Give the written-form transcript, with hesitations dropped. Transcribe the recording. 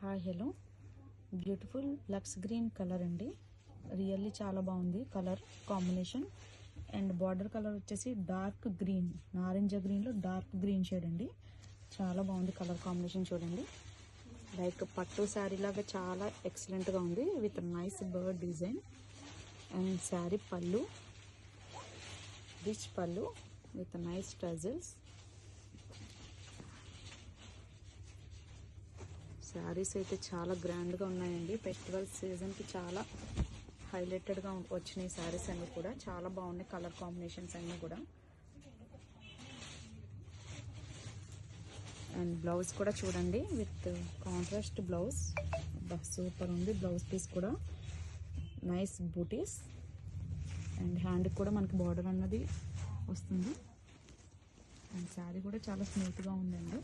Hi hello beautiful looks green colour అండి. Really చాలా బాగుంది colour combination. And border colour వచ్చేసి డార్క్ గ్రీన్, నారింజ గ్రీన్లో డార్క్ గ్రీన్ షేడ్ అండి. చాలా బాగుంది కలర్ కాంబినేషన్. చూడండి, లైక్ పట్టు శారీ లాగా చాలా ఎక్సలెంట్గా ఉంది with nice bird design. And sari పళ్ళు, రిచ్ పళ్ళు విత్ నైస్ టజల్స్. శారీస్ అయితే చాలా గ్రాండ్గా ఉన్నాయండి. ఫెస్టివల్ సీజన్కి చాలా హైలైటెడ్గా వచ్చినాయి శారీస్ అన్నీ కూడా. చాలా బాగున్నాయి కలర్ కాంబినేషన్స్ అన్నీ కూడా. అండ్ బ్లౌజ్ కూడా చూడండి విత్ కాంట్రాస్ట్ బ్లౌజ్. సూపర్ ఉంది బ్లౌజ్ పీస్ కూడా. నైస్ బూటీస్ అండ్ హ్యాండ్ కూడా మనకి బార్డర్ అన్నది వస్తుంది. అండ్ శారీ కూడా చాలా స్మూత్గా ఉందండి.